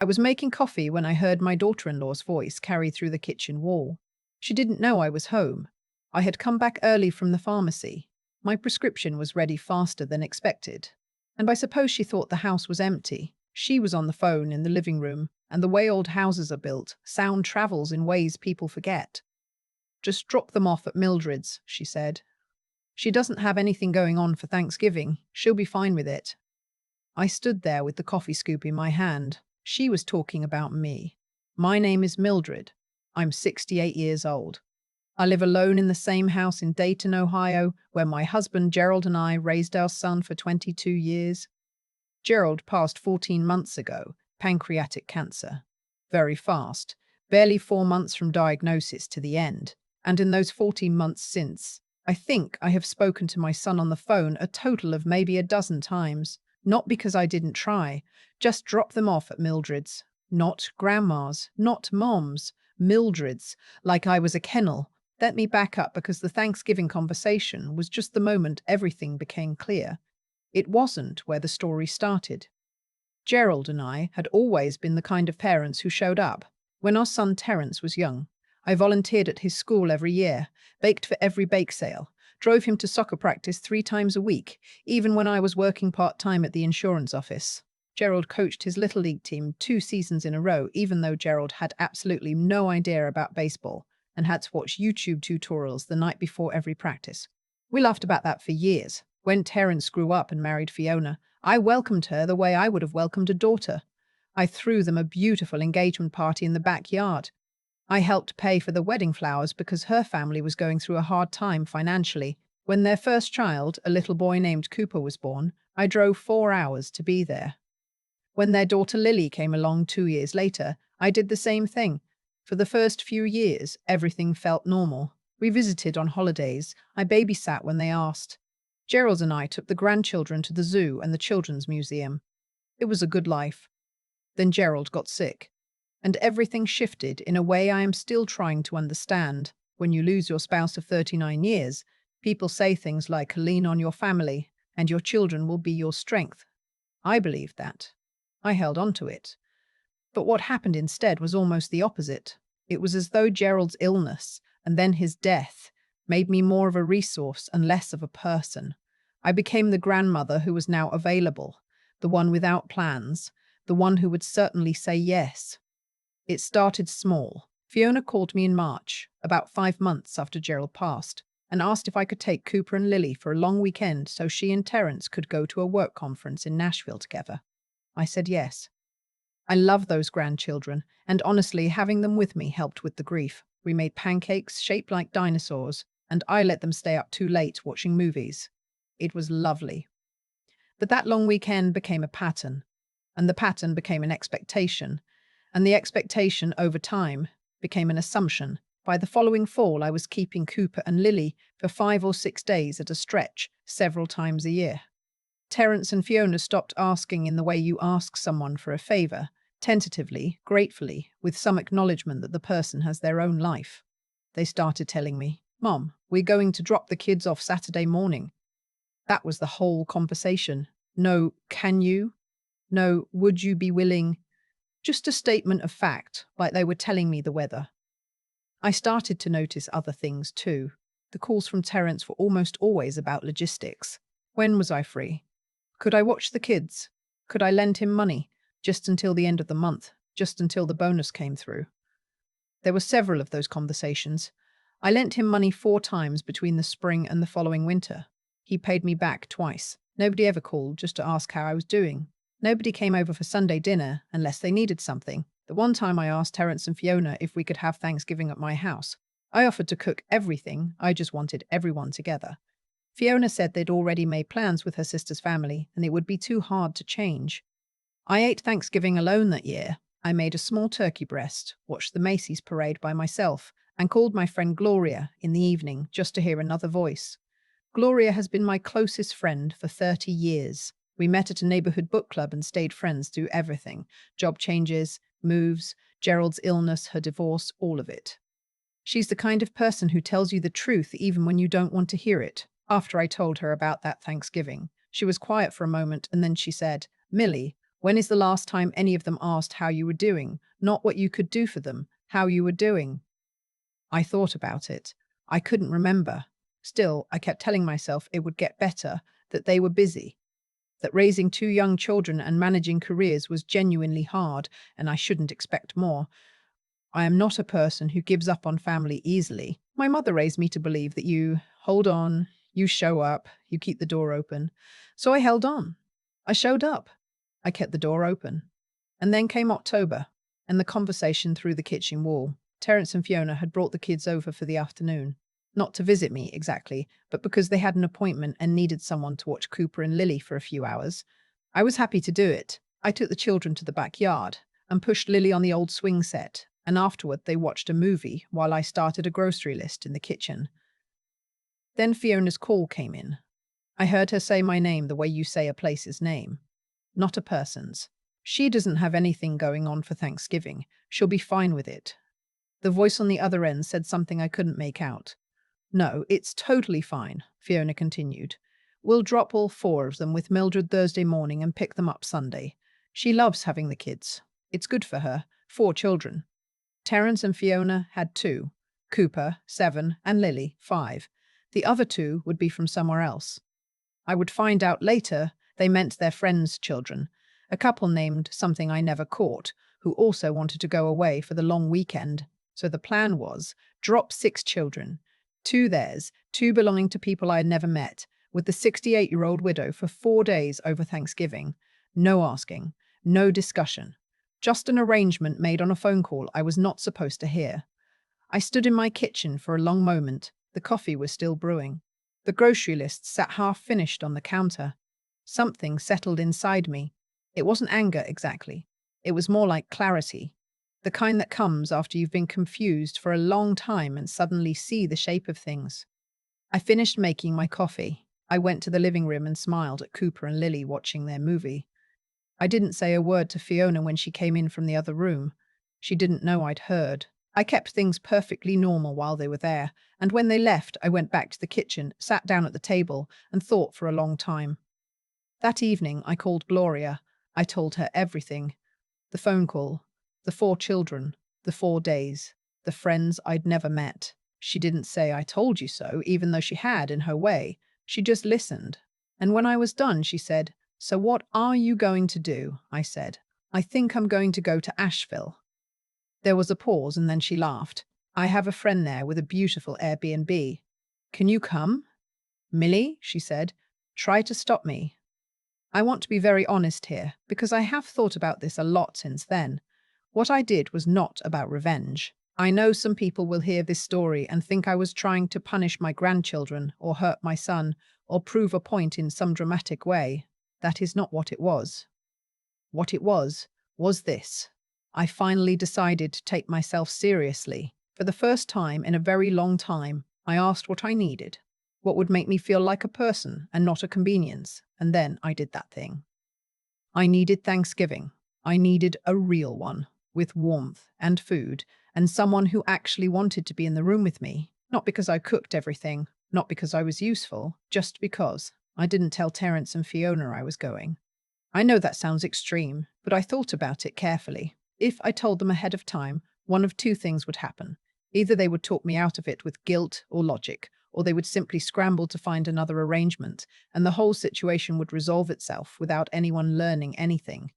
I was making coffee when I heard my daughter-in-law's voice carry through the kitchen wall. She didn't know I was home. I had come back early from the pharmacy. My prescription was ready faster than expected. And I suppose she thought the house was empty. She was on the phone in the living room, and the way old houses are built, sound travels in ways people forget. "Just drop them off at Mildred's," she said. "She doesn't have anything going on for Thanksgiving. She'll be fine with it." I stood there with the coffee scoop in my hand. She was talking about me. "My name is Mildred. I'm 68 years old. I live alone in the same house in Dayton, Ohio, where my husband Gerald and I raised our son for 22 years. Gerald passed 14 months ago, pancreatic cancer. Very fast, barely 4 months from diagnosis to the end. And in those 14 months since, I think I have spoken to my son on the phone a total of maybe a dozen times. Not because I didn't try, just drop them off at Mildred's. Not grandma's, not mom's, Mildred's, like I was a kennel. Let me back up because the Thanksgiving conversation was just the moment everything became clear. It wasn't where the story started. Gerald and I had always been the kind of parents who showed up. When our son Terence was young, I volunteered at his school every year, baked for every bake sale, drove him to soccer practice 3 times a week, even when I was working part-time at the insurance office. Gerald coached his Little League team 2 seasons in a row, even though Gerald had absolutely no idea about baseball and had to watch YouTube tutorials the night before every practice. We laughed about that for years. When Terence grew up and married Fiona, I welcomed her the way I would have welcomed a daughter. I threw them a beautiful engagement party in the backyard. I helped pay for the wedding flowers because her family was going through a hard time financially. When their first child, a little boy named Cooper, was born, I drove 4 hours to be there. When their daughter Lily came along 2 years later, I did the same thing. For the first few years, everything felt normal. We visited on holidays. I babysat when they asked. Gerald and I took the grandchildren to the zoo and the children's museum. It was a good life. Then Gerald got sick. And everything shifted in a way I am still trying to understand. When you lose your spouse of 39 years, people say things like lean on your family and your children will be your strength. I believed that. I held on to it. But what happened instead was almost the opposite. It was as though Gerald's illness and then his death made me more of a resource and less of a person. I became the grandmother who was now available, the one without plans, the one who would certainly say yes. It started small. Fiona called me in March, about 5 months after Gerald passed, and asked if I could take Cooper and Lily for a long weekend so she and Terence could go to a work conference in Nashville together. I said yes. I love those grandchildren, and honestly, having them with me helped with the grief. We made pancakes shaped like dinosaurs, and I let them stay up too late watching movies. It was lovely. But that long weekend became a pattern, and the pattern became an expectation, and the expectation over time became an assumption. By the following fall, I was keeping Cooper and Lily for 5 or 6 days at a stretch, several times a year. Terence and Fiona stopped asking in the way you ask someone for a favor, tentatively, gratefully, with some acknowledgement that the person has their own life. They started telling me, "Mom, we're going to drop the kids off Saturday morning." That was the whole conversation. No, "can you?" No, "would you be willing?" Just a statement of fact, like they were telling me the weather. I started to notice other things too. The calls from Terence were almost always about logistics. When was I free? Could I watch the kids? Could I lend him money? Just until the end of the month, just until the bonus came through. There were several of those conversations. I lent him money 4 times between the spring and the following winter. He paid me back twice. Nobody ever called just to ask how I was doing. Nobody came over for Sunday dinner unless they needed something. The one time I asked Terence and Fiona if we could have Thanksgiving at my house, I offered to cook everything, I just wanted everyone together. Fiona said they'd already made plans with her sister's family and it would be too hard to change. I ate Thanksgiving alone that year. I made a small turkey breast, watched the Macy's parade by myself, and called my friend Gloria in the evening just to hear another voice. Gloria has been my closest friend for 30 years. We met at a neighborhood book club and stayed friends through everything. Job changes, moves, Gerald's illness, her divorce, all of it. She's the kind of person who tells you the truth even when you don't want to hear it. After I told her about that Thanksgiving, she was quiet for a moment and then she said, "Millie, When is the last time any of them asked how you were doing? Not what you could do for them, how you were doing. I thought about it. I couldn't remember. Still, I kept telling myself it would get better, that they were busy, that raising two young children and managing careers was genuinely hard, and I shouldn't expect more. I am not a person who gives up on family easily. My mother raised me to believe that you hold on, you show up, you keep the door open. So I held on. I showed up. I kept the door open. And then came October, and the conversation through the kitchen wall. Terence and Fiona had brought the kids over for the afternoon. Not to visit me, exactly, but because they had an appointment and needed someone to watch Cooper and Lily for a few hours. I was happy to do it. I took the children to the backyard and pushed Lily on the old swing set, and afterward they watched a movie while I started a grocery list in the kitchen. Then Fiona's call came in. I heard her say my name the way you say a place's name, not a person's. She doesn't have anything going on for Thanksgiving. She'll be fine with it. The voice on the other end said something I couldn't make out. No, it's totally fine, Fiona continued. We'll drop all four of them with Mildred Thursday morning and pick them up Sunday. She loves having the kids. It's good for her. 4 children. Terence and Fiona had 2. Cooper, 7, and Lily, 5. The other 2 would be from somewhere else. I would find out later they meant their friends' children, a couple named something I never caught, who also wanted to go away for the long weekend. So the plan was, drop 6 children, 2 theirs, 2 belonging to people I had never met, with the 68-year-old widow for 4 days over Thanksgiving. No asking, no discussion. Just an arrangement made on a phone call I was not supposed to hear. I stood in my kitchen for a long moment. The coffee was still brewing. The grocery list sat half-finished on the counter. Something settled inside me. It wasn't anger exactly. It was more like clarity. The kind that comes after you've been confused for a long time and suddenly see the shape of things. I finished making my coffee. I went to the living room and smiled at Cooper and Lily watching their movie. I didn't say a word to Fiona when she came in from the other room. She didn't know I'd heard. I kept things perfectly normal while they were there, and when they left, I went back to the kitchen, sat down at the table, and thought for a long time. That evening, I called Gloria. I told her everything. The phone call, the 4 children, the 4 days, the friends I'd never met. She didn't say I told you so, even though she had in her way. She just listened. And when I was done, she said, "So what are you going to do?" I said, "I think I'm going to go to Asheville." There was a pause and then she laughed. "I have a friend there with a beautiful Airbnb. Can you come?" "Millie," she said, "try to stop me. I want to be very honest here, because I have thought about this a lot since then. What I did was not about revenge. I know some people will hear this story and think I was trying to punish my grandchildren or hurt my son or prove a point in some dramatic way. That is not what it was. What it was this. I finally decided to take myself seriously. For the first time in a very long time, I asked what I needed, what would make me feel like a person and not a convenience, and then I did that thing. I needed Thanksgiving. I needed a real one, with warmth and food, and someone who actually wanted to be in the room with me, not because I cooked everything, not because I was useful, just because. I didn't tell Terence and Fiona I was going. I know that sounds extreme, but I thought about it carefully. If I told them ahead of time, one of 2 things would happen. Either they would talk me out of it with guilt or logic, or they would simply scramble to find another arrangement, and the whole situation would resolve itself without anyone learning anything.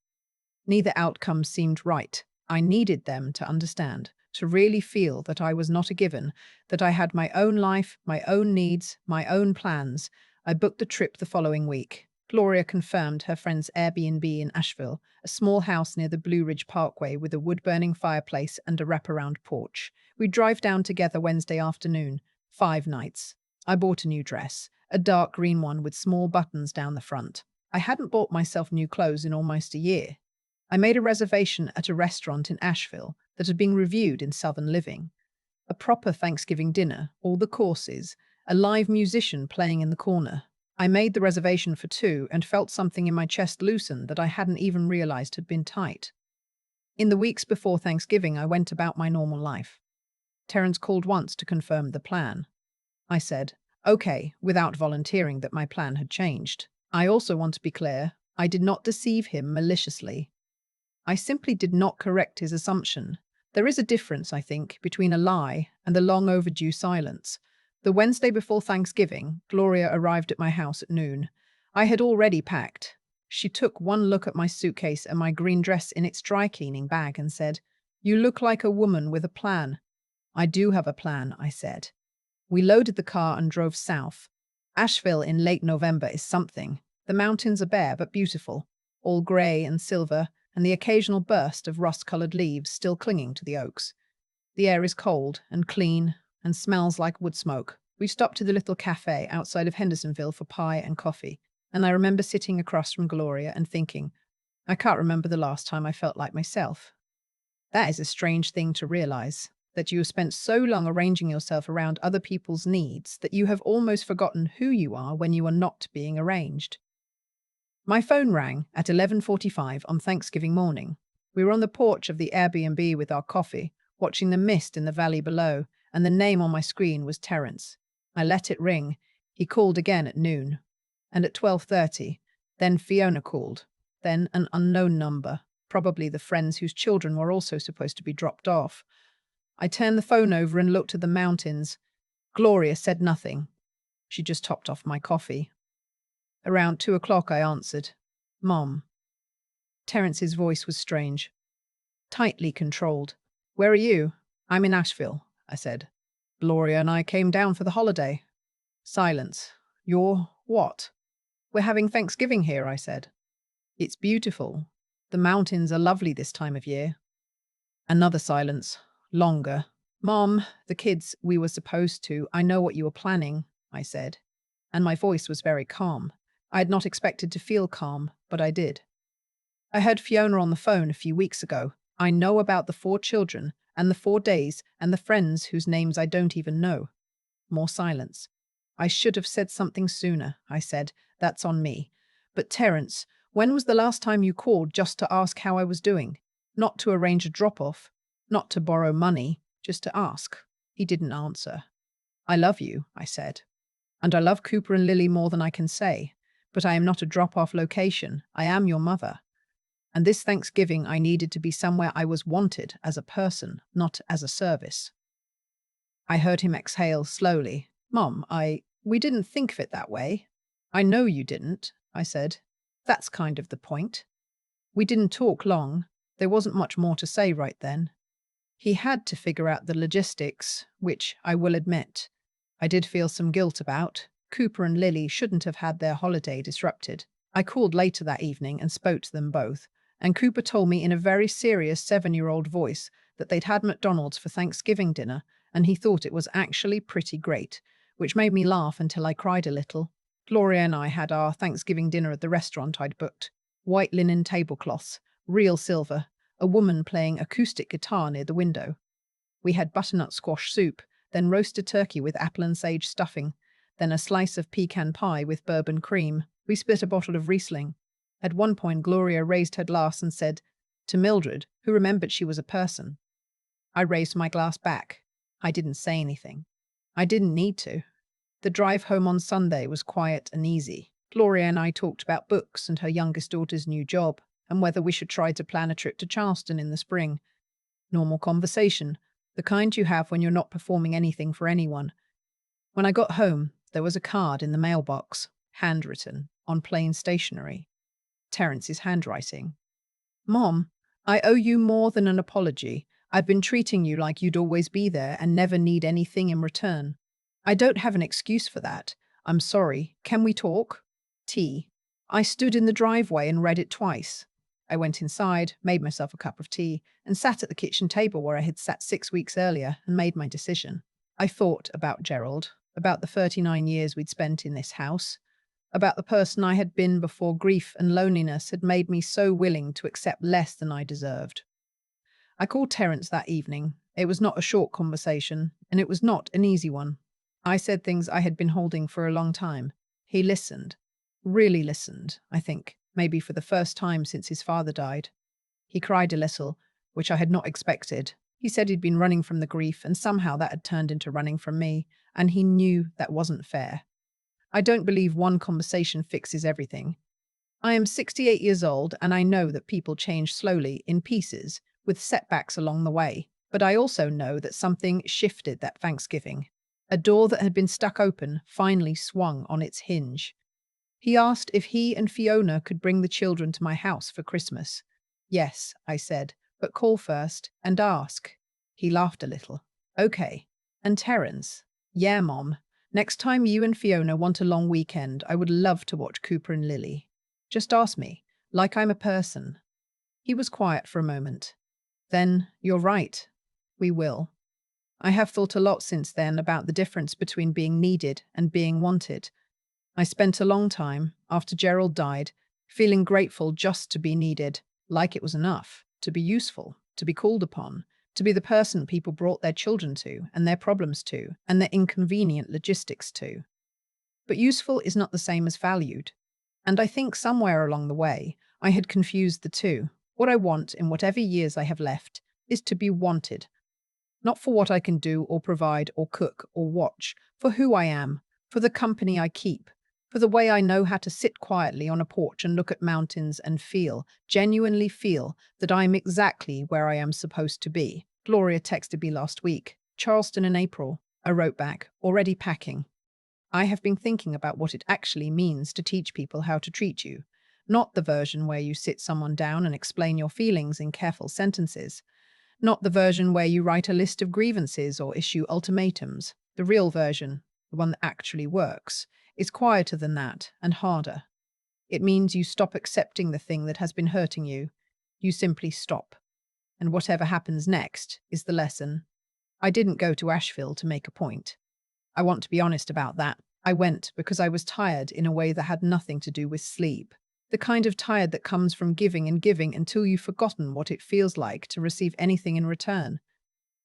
Neither outcome seemed right. I needed them to understand, to really feel that I was not a given, that I had my own life, my own needs, my own plans. I booked the trip the following week. Gloria confirmed her friend's Airbnb in Asheville, a small house near the Blue Ridge Parkway with a wood-burning fireplace and a wraparound porch. We'd drive down together Wednesday afternoon, 5 nights. I bought a new dress, a dark green one with small buttons down the front. I hadn't bought myself new clothes in almost a year. I made a reservation at a restaurant in Asheville that had been reviewed in Southern Living. A proper Thanksgiving dinner, all the courses, a live musician playing in the corner. I made the reservation for 2 and felt something in my chest loosen that I hadn't even realized had been tight. In the weeks before Thanksgiving, I went about my normal life. Terence called once to confirm the plan. I said, okay, without volunteering that my plan had changed. I also want to be clear, I did not deceive him maliciously. I simply did not correct his assumption. There is a difference, I think, between a lie and the long overdue silence. The Wednesday before Thanksgiving, Gloria arrived at my house at noon. I had already packed. She took one look at my suitcase and my green dress in its dry cleaning bag and said, "You look like a woman with a plan." "I do have a plan," I said. We loaded the car and drove south. Asheville in late November is something. The mountains are bare but beautiful, all grey and silver, and the occasional burst of rust-colored leaves still clinging to the oaks. The air is cold and clean and smells like wood smoke. We stopped at the little cafe outside of Hendersonville for pie and coffee, and I remember sitting across from Gloria and thinking, I can't remember the last time I felt like myself. That is a strange thing to realize, that you have spent so long arranging yourself around other people's needs that you have almost forgotten who you are when you are not being arranged. My phone rang at 11:45 on Thanksgiving morning. We were on the porch of the Airbnb with our coffee, watching the mist in the valley below, and the name on my screen was Terence. I let it ring. He called again at noon. And at 12:30, then Fiona called. Then an unknown number, probably the friends whose children were also supposed to be dropped off. I turned the phone over and looked at the mountains. Gloria said nothing. She just topped off my coffee. Around 2 o'clock I answered, "Mom." Terence's voice was strange, tightly controlled. "Where are you?" "I'm in Asheville," I said. "Gloria and I came down for the holiday." Silence. "You're what?" "We're having Thanksgiving here," I said. "It's beautiful. The mountains are lovely this time of year." Another silence. Longer. "Mom, the kids, we were supposed to. I know what you were planning," I said. And my voice was very calm. I had not expected to feel calm, but I did. "I heard Fiona on the phone a few weeks ago. I know about the 4 children and the 4 days and the friends whose names I don't even know." More silence. "I should have said something sooner," I said. "That's on me. But Terence, when was the last time you called just to ask how I was doing? Not to arrange a drop-off, not to borrow money, just to ask." He didn't answer. "I love you," I said. "And I love Cooper and Lily more than I can say. But I am not a drop-off location. I am your mother. And this Thanksgiving I needed to be somewhere I was wanted as a person, not as a service." I heard him exhale slowly. "Mom, we didn't think of it that way." "I know you didn't," I said. "That's kind of the point." We didn't talk long. There wasn't much more to say right then. He had to figure out the logistics, which, I will admit, I did feel some guilt about. Cooper and Lily shouldn't have had their holiday disrupted. I called later that evening and spoke to them both, and Cooper told me in a very serious 7-year-old voice that they'd had McDonald's for Thanksgiving dinner, and he thought it was actually pretty great, which made me laugh until I cried a little. Gloria and I had our Thanksgiving dinner at the restaurant I'd booked. White linen tablecloths, real silver, a woman playing acoustic guitar near the window. We had butternut squash soup, then roasted turkey with apple and sage stuffing, then a slice of pecan pie with bourbon cream. We split a bottle of Riesling. At one point, Gloria raised her glass and said, to Mildred, who remembered she was a person. I raised my glass back. I didn't say anything. I didn't need to. The drive home on Sunday was quiet and easy. Gloria and I talked about books and her youngest daughter's new job, and whether we should try to plan a trip to Charleston in the spring. Normal conversation, the kind you have when you're not performing anything for anyone. When I got home, there was a card in the mailbox, handwritten, on plain stationery. Terence's handwriting. "Mom, I owe you more than an apology. I've been treating you like you'd always be there and never need anything in return. I don't have an excuse for that. I'm sorry. Can we talk?" Tea. I stood in the driveway and read it twice. I went inside, made myself a cup of tea, and sat at the kitchen table where I had sat 6 weeks earlier and made my decision. I thought about Gerald, about the 39 years we'd spent in this house, about the person I had been before grief and loneliness had made me so willing to accept less than I deserved. I called Terence that evening. It was not a short conversation, and it was not an easy one. I said things I had been holding for a long time. He listened. Really listened, I think, maybe for the first time since his father died. He cried a little, which I had not expected. He said he'd been running from the grief, and somehow that had turned into running from me, and he knew that wasn't fair. I don't believe one conversation fixes everything. I am 68 years old and I know that people change slowly in pieces with setbacks along the way. But I also know that something shifted that Thanksgiving. A door that had been stuck open finally swung on its hinge. He asked if he and Fiona could bring the children to my house for Christmas. Yes, I said, but call first and ask. He laughed a little. Okay. And Terence? Yeah, Mom. Next time you and Fiona want a long weekend, I would love to watch Cooper and Lily. Just ask me, like I'm a person. He was quiet for a moment. Then, you're right. We will. I have thought a lot since then about the difference between being needed and being wanted. I spent a long time, after Gerald died, feeling grateful just to be needed, like it was enough, to be useful, to be called upon, to be the person people brought their children to, and their problems to, and their inconvenient logistics to. But useful is not the same as valued. And I think somewhere along the way, I had confused the two. What I want in whatever years I have left is to be wanted, not for what I can do or provide or cook or watch, for who I am, for the company I keep, for the way I know how to sit quietly on a porch and look at mountains and feel, genuinely feel, that I am exactly where I am supposed to be. Gloria texted me last week. Charleston in April. I wrote back, already packing. I have been thinking about what it actually means to teach people how to treat you. Not the version where you sit someone down and explain your feelings in careful sentences. Not the version where you write a list of grievances or issue ultimatums. The real version, the one that actually works, is quieter than that and harder. It means you stop accepting the thing that has been hurting you. You simply stop. And whatever happens next is the lesson. I didn't go to Asheville to make a point. I want to be honest about that. I went because I was tired in a way that had nothing to do with sleep. The kind of tired that comes from giving and giving until you've forgotten what it feels like to receive anything in return.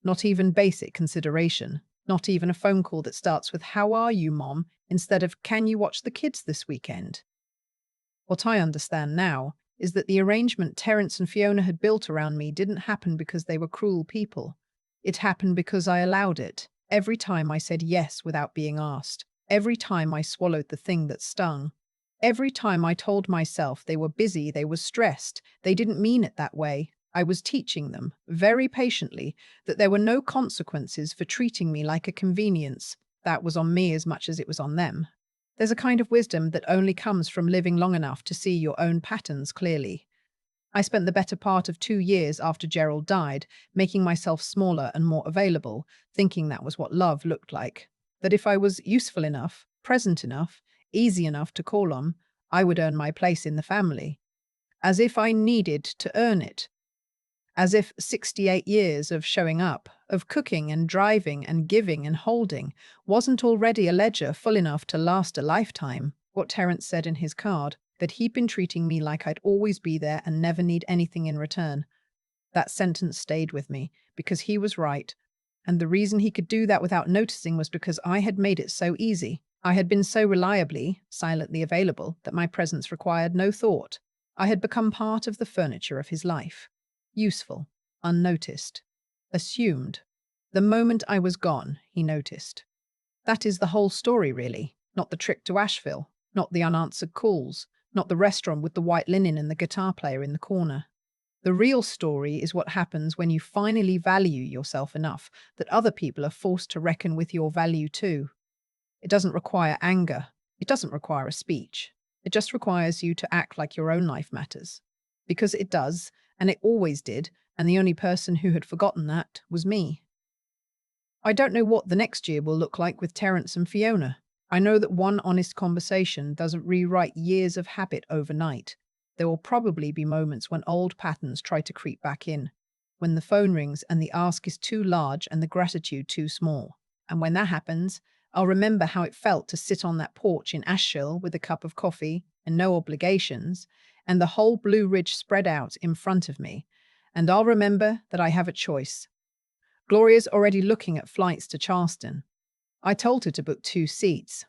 Not even basic consideration. Not even a phone call that starts with, "How are you, Mom?" instead of, "Can you watch the kids this weekend?" What I understand now is that the arrangement Terence and Fiona had built around me didn't happen because they were cruel people. It happened because I allowed it. Every time I said yes without being asked. Every time I swallowed the thing that stung. Every time I told myself they were busy, they were stressed, they didn't mean it that way. I was teaching them, very patiently, that there were no consequences for treating me like a convenience. That was on me as much as it was on them. There's a kind of wisdom that only comes from living long enough to see your own patterns clearly. I spent the better part of 2 years after Gerald died making myself smaller and more available, thinking that was what love looked like. That if I was useful enough, present enough, easy enough to call on, I would earn my place in the family. As if I needed to earn it. As if 68 years of showing up, of cooking and driving and giving and holding, wasn't already a ledger full enough to last a lifetime. What Terence said in his card, that he'd been treating me like I'd always be there and never need anything in return. That sentence stayed with me, because he was right. And the reason he could do that without noticing was because I had made it so easy. I had been so reliably, silently available that my presence required no thought. I had become part of the furniture of his life. Useful, unnoticed, assumed. The moment I was gone, he noticed. That is the whole story, really. Not the trip to Asheville, not the unanswered calls, not the restaurant with the white linen and the guitar player in the corner. The real story is what happens when you finally value yourself enough that other people are forced to reckon with your value too. It doesn't require anger. It doesn't require a speech. It just requires you to act like your own life matters. Because it does, and it always did, and the only person who had forgotten that was me. I don't know what the next year will look like with Terence and Fiona. I know that one honest conversation doesn't rewrite years of habit overnight. There will probably be moments when old patterns try to creep back in, when the phone rings and the ask is too large and the gratitude too small. And when that happens, I'll remember how it felt to sit on that porch in Asheville with a cup of coffee and no obligations, and the whole Blue Ridge spread out in front of me. And I'll remember that I have a choice. Gloria's already looking at flights to Charleston. I told her to book 2 seats.